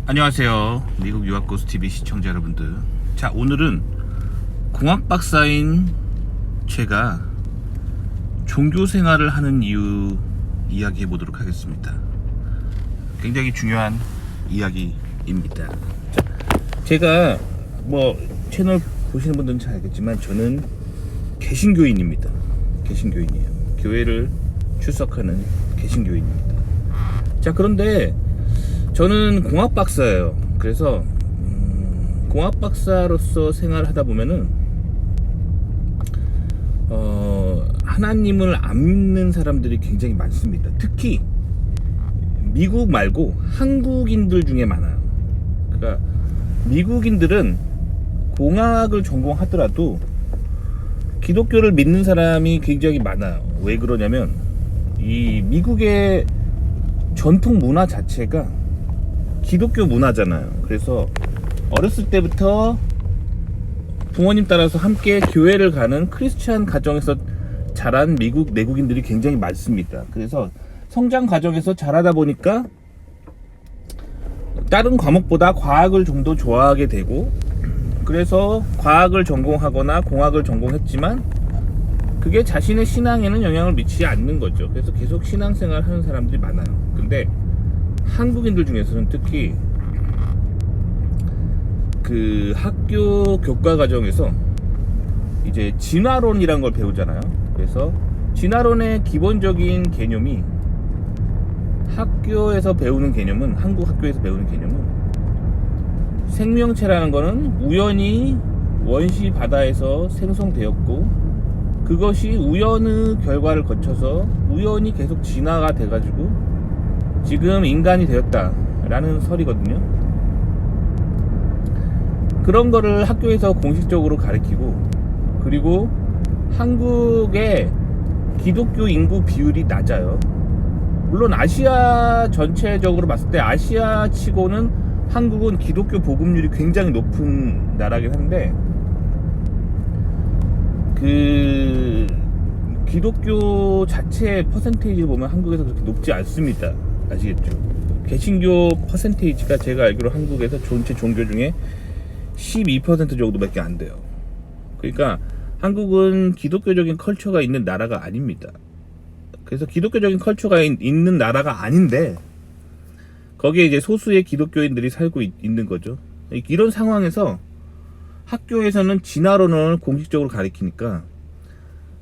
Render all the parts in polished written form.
안녕하세요. 미국 유학고수TV 시청자 여러분들. 자, 오늘은 공학 박사인 제가 종교 생활을 하는 이유 이야기해 보도록 하겠습니다. 굉장히 중요한 이야기입니다. 자, 제가 채널 보시는 분들은 잘 알겠지만 저는 개신교인입니다. 개신교인이에요. 교회를 출석하는 개신교인입니다. 자, 그런데 저는 공학 박사예요. 그래서 공학 박사로서 생활을 하다 보면은 하나님을 안 믿는 사람들이 굉장히 많습니다. 특히 미국 말고 한국인들 중에 많아요. 그러니까 미국인들은 공학을 전공하더라도 기독교를 믿는 사람이 굉장히 많아요. 왜 그러냐면 이 미국의 전통 문화 자체가 기독교 문화잖아요. 그래서 어렸을 때부터 부모님 따라서 함께 교회를 가는 크리스찬 가정에서 자란 미국 내국인들이 굉장히 많습니다. 그래서 성장 과정에서 자라다 보니까 다른 과목보다 과학을 좀 더 좋아하게 되고, 그래서 과학을 전공하거나 공학을 전공했지만 그게 자신의 신앙에는 영향을 미치지 않는 거죠. 그래서 계속 신앙생활 하는 사람들이 많아요. 근데 한국인들 중에서는 특히 그 학교 교과 과정에서 이제 진화론이란 걸 배우잖아요. 그래서 진화론의 기본적인 개념이 학교에서 배우는 개념은, 한국 학교에서 배우는 개념은 생명체라는 거는 우연히 원시 바다에서 생성되었고 그것이 우연의 결과를 거쳐서 우연히 계속 진화가 돼가지고 지금 인간이 되었다라는 설이거든요. 그런 거를 학교에서 공식적으로 가르치고, 그리고 한국의 기독교 인구 비율이 낮아요. 물론 아시아 전체적으로 봤을 때 아시아 치고는 한국은 기독교 보급률이 굉장히 높은 나라긴 한데, 그 기독교 자체의 퍼센테이지를 보면 한국에서 그렇게 높지 않습니다. 아시겠죠? 개신교 퍼센테이지가 제가 알기로 한국에서 전체 종교 중에 12% 정도밖에 안 돼요. 그러니까 한국은 기독교적인 컬처가 있는 나라가 아닙니다. 그래서 기독교적인 컬처가 있는 나라가 아닌데 거기에 이제 소수의 기독교인들이 살고 있는 거죠. 이런 상황에서 학교에서는 진화론을 공식적으로 가르치니까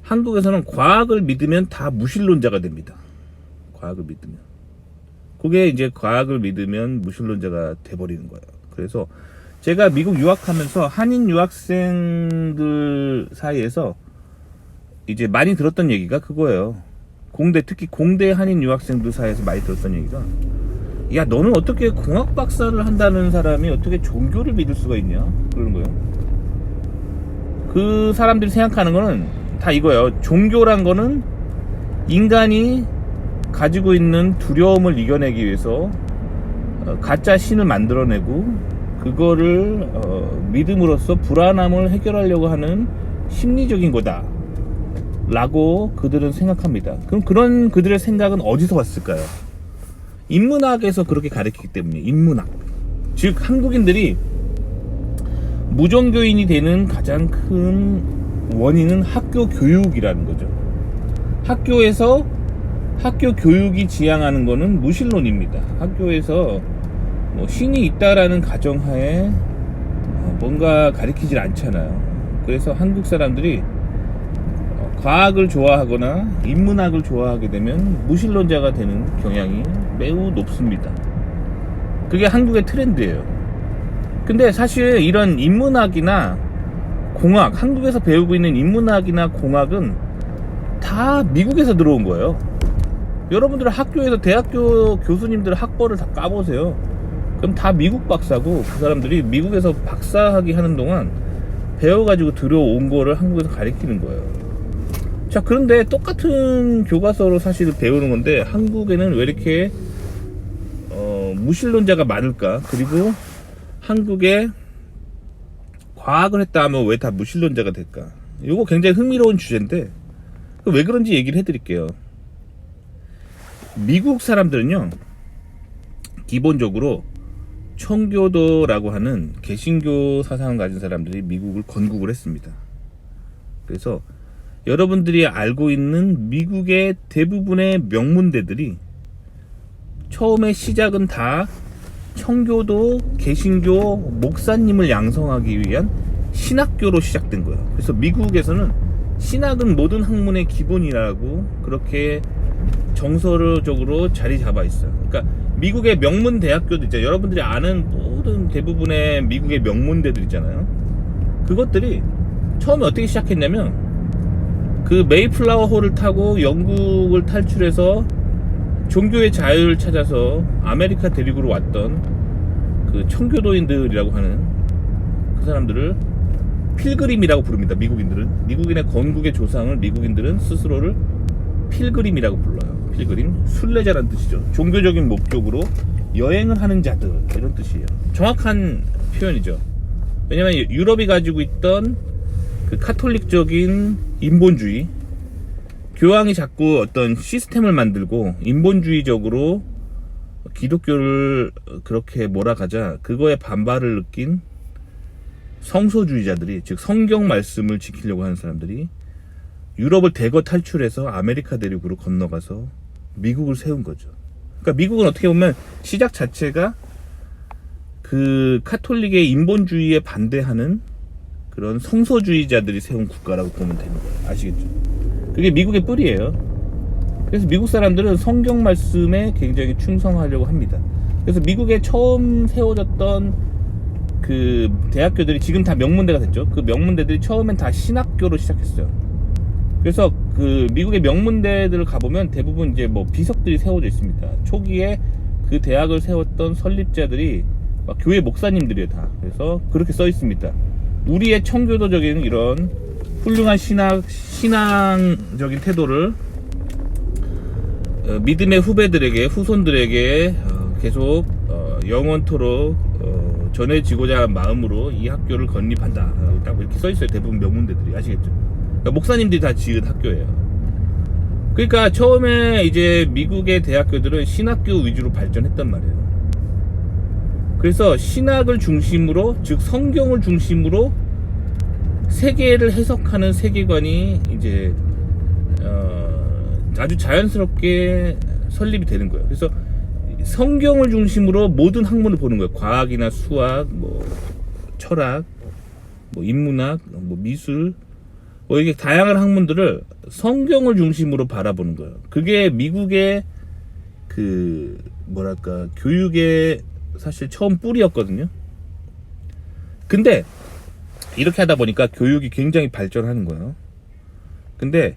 한국에서는 과학을 믿으면 다 무신론자가 됩니다. 과학을 믿으면. 그게 이제 과학을 믿으면 무신론자가 돼버리는 거예요. 그래서 제가 미국 유학하면서 한인 유학생들 사이에서 이제 많이 들었던 얘기가 그거예요. 특히 공대 한인 유학생들 사이에서 많이 들었던 얘기가, 야, 너는 어떻게 공학 박사를 한다는 사람이 어떻게 종교를 믿을 수가 있냐? 그러는 거예요. 그 사람들이 생각하는 거는 다 이거예요. 종교란 거는 인간이 가지고 있는 두려움을 이겨내기 위해서 가짜 신을 만들어내고 그거를 믿음으로써 불안함을 해결하려고 하는 심리적인 거다 라고 그들은 생각합니다. 그럼 그런 그들의 생각은 어디서 왔을까요? 인문학에서 그렇게 가르치기 때문에. 인문학, 즉 한국인들이 무종교인이 되는 가장 큰 원인은 학교 교육이라는 거죠. 학교 교육이 지향하는 거는 무신론입니다. 학교에서 신이 있다라는 가정하에 뭔가 가르치질 않잖아요. 그래서 한국 사람들이 과학을 좋아하거나 인문학을 좋아하게 되면 무신론자가 되는 경향이 매우 높습니다. 그게 한국의 트렌드예요. 근데 사실 이런 인문학이나 공학, 한국에서 배우고 있는 인문학이나 공학은 다 미국에서 들어온 거예요. 여러분들 학교에서 대학교 교수님들 학벌을 다 까보세요. 그럼 다 미국 박사고, 그 사람들이 미국에서 박사학위 하는 동안 배워가지고 들어온 거를 한국에서 가르치는 거예요. 자, 그런데 똑같은 교과서로 사실 배우는 건데 한국에는 왜 이렇게 무신론자가 많을까? 그리고 한국에 과학을 했다 하면 왜 다 무신론자가 될까? 이거 굉장히 흥미로운 주제인데 왜 그런지 얘기를 해드릴게요. 미국 사람들은요, 기본적으로 청교도라고 하는 개신교 사상을 가진 사람들이 미국을 건국을 했습니다. 그래서 여러분들이 알고 있는 미국의 대부분의 명문대들이 처음에 시작은 다 청교도 개신교 목사님을 양성하기 위한 신학교로 시작된 거예요. 그래서 미국에서는 신학은 모든 학문의 기본이라고 그렇게 정서적으로 자리 잡아 있어요. 그러니까 미국의 명문 대학교도 있잖아요. 여러분들이 아는 모든 대부분의 미국의 명문대들 있잖아요. 그것들이 처음에 어떻게 시작했냐면 그 메이플라워 홀을 타고 영국을 탈출해서 종교의 자유를 찾아서 아메리카 대륙으로 왔던 그 청교도인들이라고 하는 그 사람들을 필그림이라고 부릅니다. 미국인의 건국의 조상을 미국인들은 스스로를 필그림이라고 불러요. 필그림, 순례자란 뜻이죠. 종교적인 목적으로 여행을 하는 자들, 이런 뜻이에요. 정확한 표현이죠. 왜냐면 유럽이 가지고 있던 그 카톨릭적인 인본주의, 교황이 자꾸 어떤 시스템을 만들고 인본주의적으로 기독교를 그렇게 몰아가자 그거에 반발을 느낀 성소주의자들이, 즉 성경 말씀을 지키려고 하는 사람들이 유럽을 대거 탈출해서 아메리카 대륙으로 건너가서 미국을 세운 거죠. 그러니까 미국은 어떻게 보면 시작 자체가 그 카톨릭의 인본주의에 반대하는 그런 성소주의자들이 세운 국가라고 보면 되는 거예요. 아시겠죠? 그게 미국의 뿌리예요. 그래서 미국 사람들은 성경 말씀에 굉장히 충성하려고 합니다. 그래서 미국에 처음 세워졌던 그 대학교들이 지금 다 명문대가 됐죠. 그 명문대들이 처음엔 다 신학교로 시작했어요. 그래서 그 미국의 명문대들을 가보면 대부분 이제 뭐 비석들이 세워져 있습니다. 초기에 그 대학을 세웠던 설립자들이 막 교회 목사님들이에요, 다. 그래서 그렇게 써 있습니다. 우리의 청교도적인 이런 훌륭한 신앙적인 태도를 믿음의 후배들에게, 후손들에게 계속 영원토록 전해지고자 하는 마음으로 이 학교를 건립한다. 딱 이렇게 써 있어요. 대부분 명문대들이. 아시겠죠? 그러니까 목사님들이 다 지은 학교예요. 그러니까 처음에 이제 미국의 대학교들은 신학교 위주로 발전했단 말이에요. 그래서 신학을 중심으로, 즉 성경을 중심으로 세계를 해석하는 세계관이 이제 아주 자연스럽게 설립이 되는 거예요. 그래서 성경을 중심으로 모든 학문을 보는 거예요. 과학이나 수학, 뭐 철학, 뭐 인문학, 뭐 미술, 뭐 이게 다양한 학문들을 성경을 중심으로 바라보는 거예요. 그게 미국의 그 뭐랄까 교육의 사실 처음 뿌리였거든요. 근데 이렇게 하다 보니까 교육이 굉장히 발전하는 거예요. 근데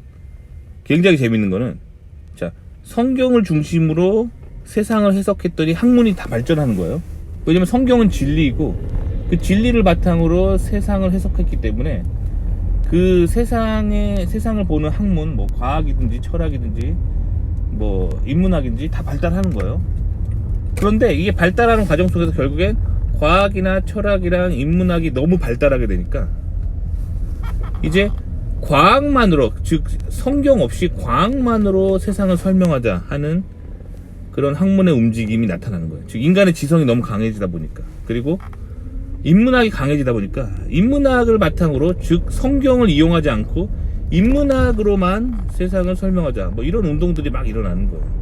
굉장히 재밌는 거는, 자, 성경을 중심으로 세상을 해석했더니 학문이 다 발전하는 거예요. 왜냐면 성경은 진리이고 그 진리를 바탕으로 세상을 해석했기 때문에 그 세상을 보는 학문, 뭐 과학이든지 철학이든지 뭐 인문학인지 다 발달하는 거예요. 그런데 이게 발달하는 과정 속에서 결국엔 과학이나 철학이랑 인문학이 너무 발달하게 되니까 이제 과학만으로, 즉 성경 없이 과학만으로 세상을 설명하자 하는 그런 학문의 움직임이 나타나는 거예요. 즉 인간의 지성이 너무 강해지다 보니까, 그리고 인문학이 강해지다 보니까 인문학을 바탕으로, 즉 성경을 이용하지 않고 인문학으로만 세상을 설명하자, 뭐 이런 운동들이 막 일어나는 거예요.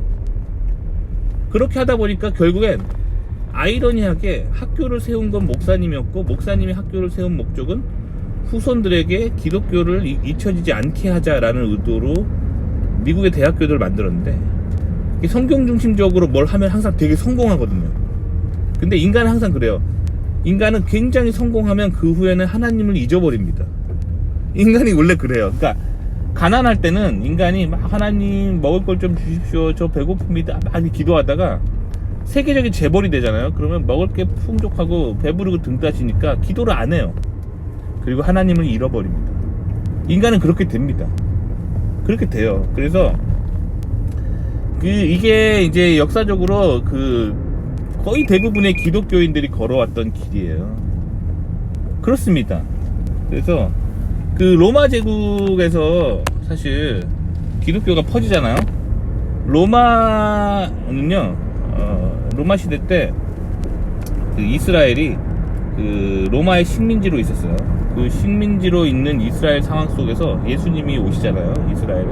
그렇게 하다 보니까 결국엔 아이러니하게 학교를 세운 건 목사님이었고, 목사님이 학교를 세운 목적은 후손들에게 기독교를 잊혀지지 않게 하자라는 의도로 미국의 대학교들을 만들었는데, 성경 중심적으로 뭘 하면 항상 되게 성공하거든요. 근데 인간은 항상 그래요. 인간은 굉장히 성공하면 그 후에는 하나님을 잊어버립니다. 인간이 원래 그래요. 그러니까 가난할 때는 인간이 막 하나님 먹을 걸 좀 주십시오, 저 배고픕니다 많이 기도하다가 세계적인 재벌이 되잖아요. 그러면 먹을 게 풍족하고 배부르고 등 따시니까 기도를 안 해요. 그리고 하나님을 잃어버립니다. 인간은 그렇게 됩니다. 그렇게 돼요. 그래서 이게 이제 역사적으로 거의 대부분의 기독교인들이 걸어왔던 길이에요. 그렇습니다. 그래서 로마 제국에서 사실 기독교가 퍼지잖아요. 로마는요, 로마 시대 때 그 이스라엘이 그 로마의 식민지로 있었어요. 그 식민지로 있는 이스라엘 상황 속에서 예수님이 오시잖아요, 이스라엘에.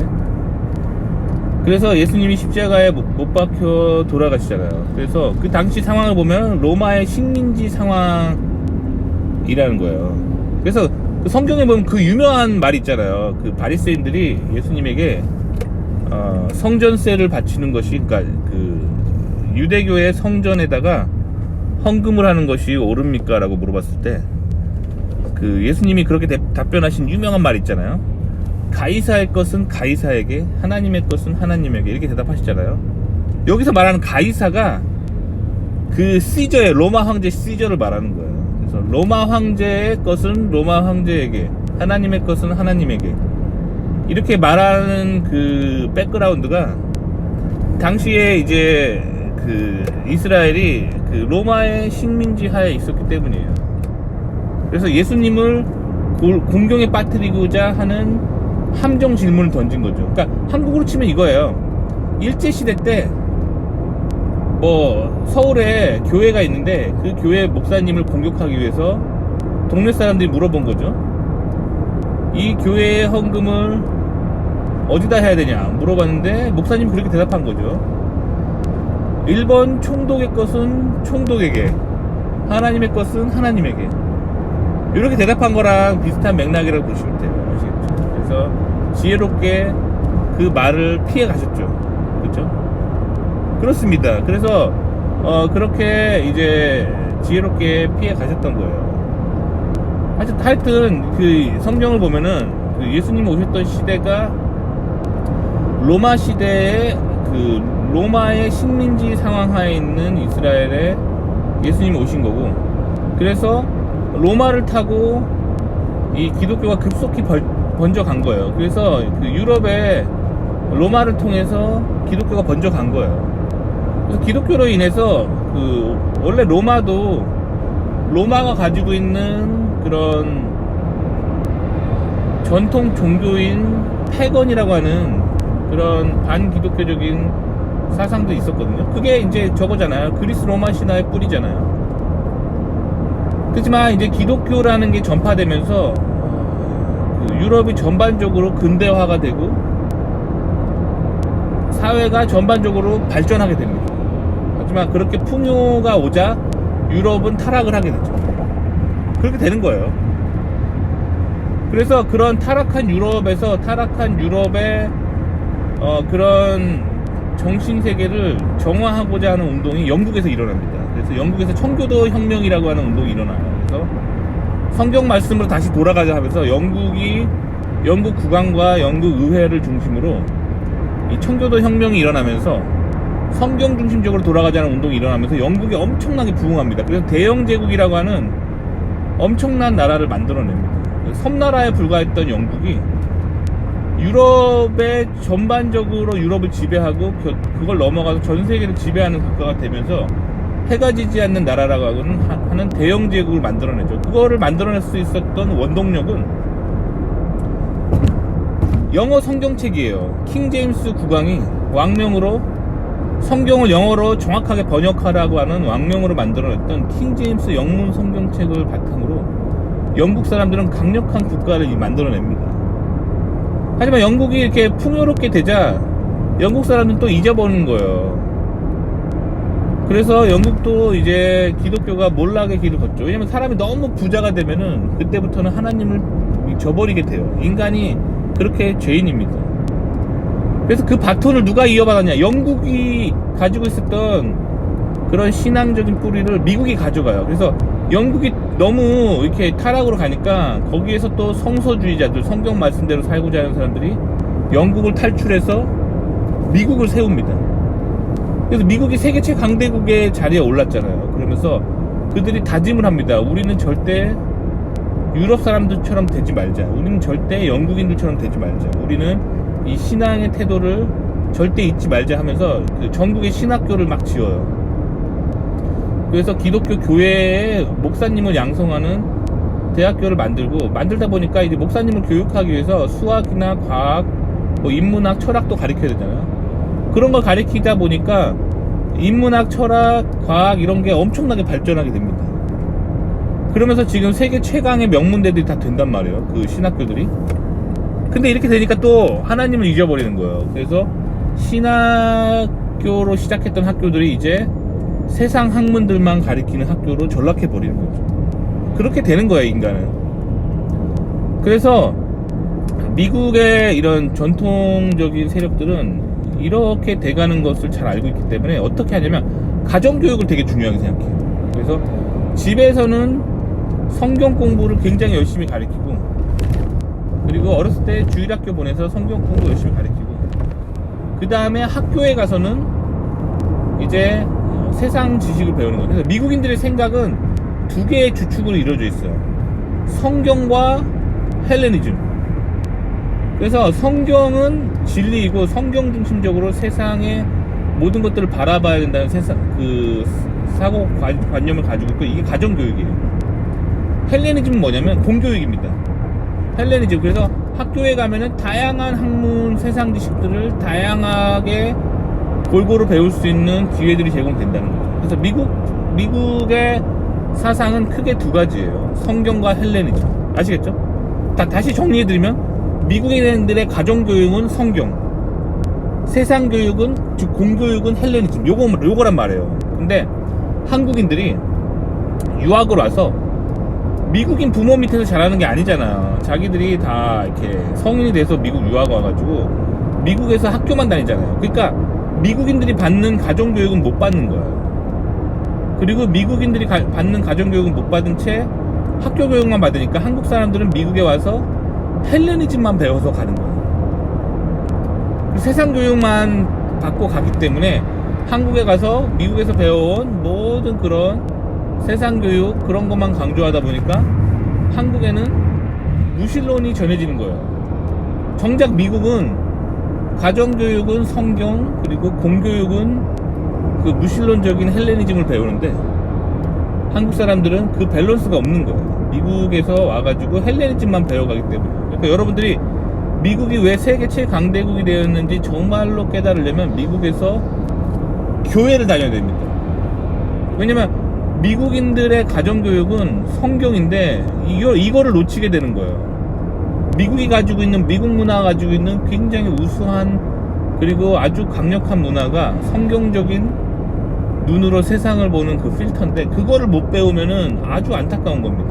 그래서 예수님이 십자가에 못 박혀 돌아가시잖아요. 그래서 그 당시 상황을 보면 로마의 식민지 상황이라는 거예요. 그래서 그 성경에 보면 그 유명한 말 있잖아요. 그 바리새인들이 예수님에게 성전세를 바치는 것이, 그러니까 그 유대교의 성전에다가 헌금을 하는 것이 옳습니까? 라고 물어봤을 때 그 예수님이 그렇게 답변하신 유명한 말 있잖아요. 가이사의 것은 가이사에게, 하나님의 것은 하나님에게, 이렇게 대답하시잖아요. 여기서 말하는 가이사가 그 시저의, 로마 황제 시저를 말하는 거예요. 그래서 로마 황제의 것은 로마 황제에게, 하나님의 것은 하나님에게, 이렇게 말하는 그 백그라운드가 당시에 이제 그 이스라엘이 그 로마의 식민지 하에 있었기 때문이에요. 그래서 예수님을 공경에 빠뜨리고자 하는 함정 질문을 던진 거죠. 그러니까 한국으로 치면 이거예요. 일제시대 때 뭐 서울에 교회가 있는데 그 교회 목사님을 공격하기 위해서 동네 사람들이 물어본 거죠. 이 교회의 헌금을 어디다 해야 되냐 물어봤는데 목사님이 그렇게 대답한 거죠. 1번 총독의 것은 총독에게, 하나님의 것은 하나님에게, 이렇게 대답한 거랑 비슷한 맥락이라고 보시면 돼요. 아시겠죠? 그래서 지혜롭게 그 말을 피해 가셨죠. 그렇죠? 그렇습니다. 그래서 그렇게 이제 지혜롭게 피해 가셨던 거예요. 하여튼 그 성경을 보면은 그 예수님이 오셨던 시대가 로마 시대의 그 로마의 식민지 상황 하에 있는 이스라엘에 예수님이 오신 거고, 그래서 로마를 타고 이 기독교가 급속히 번져간 거예요. 그래서 그 유럽에 로마를 통해서 기독교가 번져간 거예요. 그래서 기독교로 인해서 그 원래 로마가 가지고 있는 그런 전통 종교인 패건이라고 하는 그런 반기독교적인 사상도 있었거든요. 그게 이제 저거잖아요. 그리스 로마 신화의 뿌리잖아요. 그렇지만 이제 기독교라는 게 전파되면서 그 유럽이 전반적으로 근대화가 되고 사회가 전반적으로 발전하게 됩니다. 하지만 그렇게 풍요가 오자 유럽은 타락을 하게 되죠. 그렇게 되는 거예요. 그래서 그런 타락한 유럽의 그런 정신세계를 정화하고자 하는 운동이 영국에서 일어납니다. 그래서 영국에서 청교도 혁명이라고 하는 운동이 일어나요. 그래서 성경 말씀으로 다시 돌아가자 하면서 영국 국왕과 영국 의회를 중심으로 이 청교도 혁명이 일어나면서 성경 중심적으로 돌아가자는 운동이 일어나면서 영국이 엄청나게 부흥합니다. 그래서 대영제국이라고 하는 엄청난 나라를 만들어냅니다. 섬나라에 불과했던 영국이 유럽에 전반적으로 유럽을 지배하고 그걸 넘어가서 전 세계를 지배하는 국가가 되면서 해가 지지 않는 나라라고 하는 대영제국을 만들어내죠. 그거를 만들어낼 수 있었던 원동력은 영어 성경책이에요. 킹 제임스 국왕이 왕명으로 성경을 영어로 정확하게 번역하라고 하는 왕명으로 만들어냈던 킹 제임스 영문 성경책을 바탕으로 영국 사람들은 강력한 국가를 만들어냅니다. 하지만 영국이 이렇게 풍요롭게 되자 영국 사람들은 또 잊어버리는 거예요. 그래서 영국도 이제 기독교가 몰락의 길을 걷죠. 왜냐면 사람이 너무 부자가 되면은 그때부터는 하나님을 저버리게 돼요. 인간이 그렇게 죄인입니다. 그래서 그 바톤을 누가 이어받았냐? 영국이 가지고 있었던 그런 신앙적인 뿌리를 미국이 가져가요. 그래서 영국이 너무 이렇게 타락으로 가니까 거기에서 또 성서주의자들, 성경 말씀대로 살고자 하는 사람들이 영국을 탈출해서 미국을 세웁니다. 그래서 미국이 세계 최강대국의 자리에 올랐잖아요. 그러면서 그들이 다짐을 합니다. 우리는 절대 유럽 사람들처럼 되지 말자. 우리는 절대 영국인들처럼 되지 말자. 우리는 이 신앙의 태도를 절대 잊지 말자 하면서 그 전국의 신학교를 막 지어요. 그래서 기독교 교회에 목사님을 양성하는 대학교를 만들다 보니까 이제 목사님을 교육하기 위해서 수학이나 과학, 뭐 인문학, 철학도 가르쳐야 되잖아요. 그런 걸 가르치다 보니까 인문학, 철학, 과학 이런 게 엄청나게 발전하게 됩니다. 그러면서 지금 세계 최강의 명문대들이 다 된단 말이에요. 그 신학교들이. 근데 이렇게 되니까 또 하나님을 잊어버리는 거예요. 그래서 신학교로 시작했던 학교들이 이제 세상 학문들만 가리키는 학교로 전락해버리는 거죠. 그렇게 되는 거예요, 인간은. 그래서 미국의 이런 전통적인 세력들은 이렇게 돼가는 것을 잘 알고 있기 때문에 어떻게 하냐면 가정교육을 되게 중요하게 생각해요. 그래서 집에서는 성경 공부를 굉장히 열심히 가르치고, 그리고 어렸을 때 주일학교 보내서 성경 공부 열심히 가르치고, 그 다음에 학교에 가서는 이제 세상 지식을 배우는 거예요. 그래서 미국인들의 생각은 두 개의 주축으로 이루어져 있어요. 성경과 헬레니즘. 그래서 성경은 진리이고 성경 중심적으로 세상의 모든 것들을 바라봐야 된다는 사고 관념을 가지고 있고, 이게 가정교육이에요. 헬레니즘은 뭐냐면 공교육입니다. 헬레니즘. 그래서 학교에 가면은 다양한 학문, 세상 지식들을 다양하게 골고루 배울 수 있는 기회들이 제공된다는 거죠. 그래서 미국의 사상은 크게 두 가지예요. 성경과 헬레니즘. 아시겠죠? 다시 정리해드리면 미국인들의 가정교육은 성경, 세상교육은, 즉 공교육은 헬레니즘. 요거란 말이에요. 근데 한국인들이 유학을 와서 미국인 부모 밑에서 자라는 게 아니잖아요. 자기들이 다 이렇게 성인이 돼서 미국 유학 와가지고 미국에서 학교만 다니잖아요. 그러니까 미국인들이 받는 가정교육은 못 받는 거예요. 그리고 미국인들이 받는 가정교육은 못 받은 채 학교 교육만 받으니까 한국 사람들은 미국에 와서 헬레니즘만 배워서 가는 거예요. 세상 교육만 받고 가기 때문에 한국에 가서 미국에서 배워온 모든 그런 세상 교육 그런 것만 강조하다 보니까 한국에는 무신론이 전해지는 거예요. 정작 미국은 가정교육은 성경, 그리고 공교육은 그 무신론적인 헬레니즘을 배우는데 한국 사람들은 그 밸런스가 없는 거예요. 미국에서 와가지고 헬레니즘만 배워가기 때문에. 그러니까 여러분들이 미국이 왜 세계 최강대국이 되었는지 정말로 깨달으려면 미국에서 교회를 다녀야 됩니다. 왜냐면 미국인들의 가정교육은 성경인데 이거를 놓치게 되는 거예요. 미국 문화가 가지고 있는 굉장히 우수한, 그리고 아주 강력한 문화가 성경적인 눈으로 세상을 보는 그 필터인데, 그거를 못 배우면은 아주 안타까운 겁니다.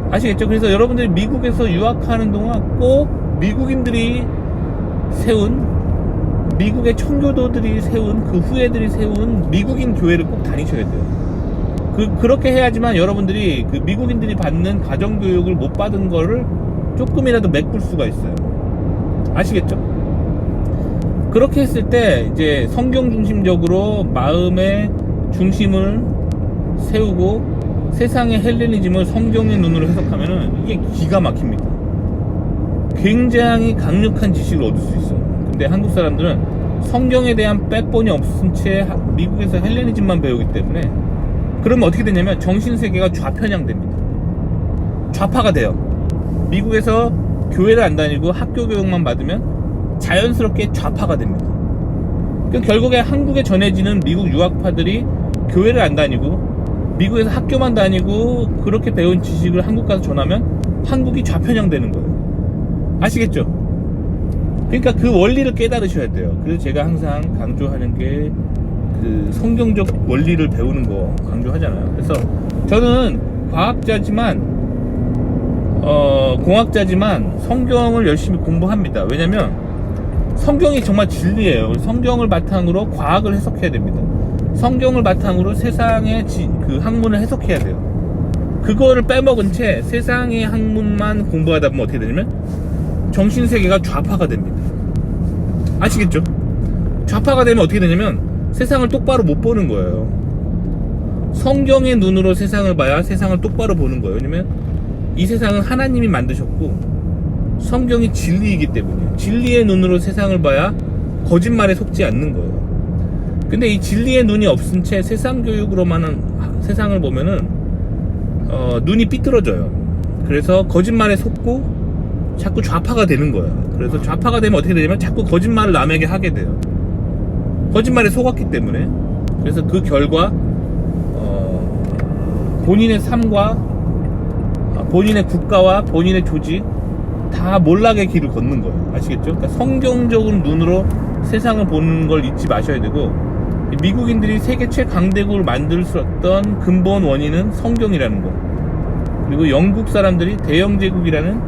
아시겠죠? 그래서 여러분들이 미국에서 유학하는 동안 꼭 미국인들이 세운, 미국의 청교도들이 세운, 그 후예들이 세운 미국인 교회를 꼭 다니셔야 돼요. 그렇게 해야지만 여러분들이 그 미국인들이 받는 가정교육을 못 받은 거를 조금이라도 메꿀 수가 있어요. 아시겠죠? 그렇게 했을 때 이제 성경 중심적으로 마음의 중심을 세우고 세상의 헬레니즘을 성경의 눈으로 해석하면은 이게 기가 막힙니다. 굉장히 강력한 지식을 얻을 수 있어요. 근데 한국 사람들은 성경에 대한 백본이 없은 채 미국에서 헬레니즘만 배우기 때문에, 그러면 어떻게 되냐면 정신세계가 좌편향됩니다. 좌파가 돼요. 미국에서 교회를 안 다니고 학교 교육만 받으면 자연스럽게 좌파가 됩니다. 그럼 결국에 한국에 전해지는 미국 유학파들이 교회를 안 다니고 미국에서 학교만 다니고 그렇게 배운 지식을 한국 가서 전하면 한국이 좌편향되는 거예요. 아시겠죠? 그러니까 그 원리를 깨달으셔야 돼요. 그래서 제가 항상 강조하는 게 그 성경적 원리를 배우는 거 강조하잖아요. 그래서 저는 과학자지만 공학자지만 성경을 열심히 공부합니다. 왜냐면 성경이 정말 진리예요. 성경을 바탕으로 과학을 해석해야 됩니다. 성경을 바탕으로 세상의 그 학문을 해석해야 돼요. 그거를 빼먹은 채 세상의 학문만 공부하다 보면 어떻게 되냐면 정신세계가 좌파가 됩니다. 아시겠죠? 좌파가 되면 어떻게 되냐면 세상을 똑바로 못 보는 거예요. 성경의 눈으로 세상을 봐야 세상을 똑바로 보는 거예요. 왜냐면 이 세상은 하나님이 만드셨고 성경이 진리이기 때문에 진리의 눈으로 세상을 봐야 거짓말에 속지 않는 거예요. 근데 이 진리의 눈이 없은 채 세상 교육으로만 세상을 보면은 눈이 삐뚤어져요. 그래서 거짓말에 속고 자꾸 좌파가 되는 거예요. 그래서 좌파가 되면 어떻게 되냐면 자꾸 거짓말을 남에게 하게 돼요. 거짓말에 속았기 때문에. 그래서 그 결과 본인의 삶과 본인의 국가와 본인의 조직 다 몰락의 길을 걷는 거예요. 아시겠죠? 그러니까 성경적인 눈으로 세상을 보는 걸 잊지 마셔야 되고, 미국인들이 세계 최강대국을 만들 수 있었던 근본 원인은 성경이라는 거, 그리고 영국 사람들이 대영제국이라는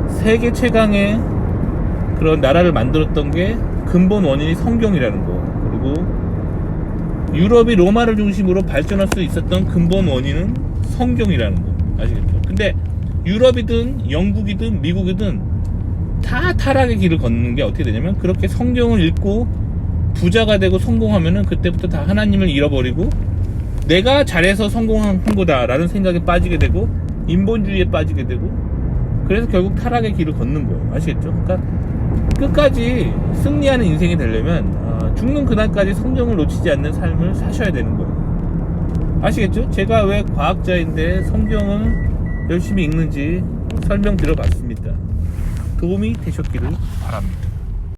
세계 최강의 그런 나라를 만들었던 게 근본 원인이 성경이라는 거, 그리고 유럽이 로마를 중심으로 발전할 수 있었던 근본 원인은 성경이라는 거. 아시겠죠? 근데 유럽이든 영국이든 미국이든 다 타락의 길을 걷는 게 어떻게 되냐면, 그렇게 성경을 읽고 부자가 되고 성공하면은 그때부터 다 하나님을 잃어버리고 내가 잘해서 성공한 거다라는 생각에 빠지게 되고 인본주의에 빠지게 되고, 그래서 결국 타락의 길을 걷는 거예요. 아시겠죠? 그러니까 끝까지 승리하는 인생이 되려면 죽는 그날까지 성경을 놓치지 않는 삶을 사셔야 되는 거예요. 아시겠죠? 제가 왜 과학자인데 성경을 열심히 읽는지 설명드려 봤습니다. 도움이 되셨기를 바랍니다.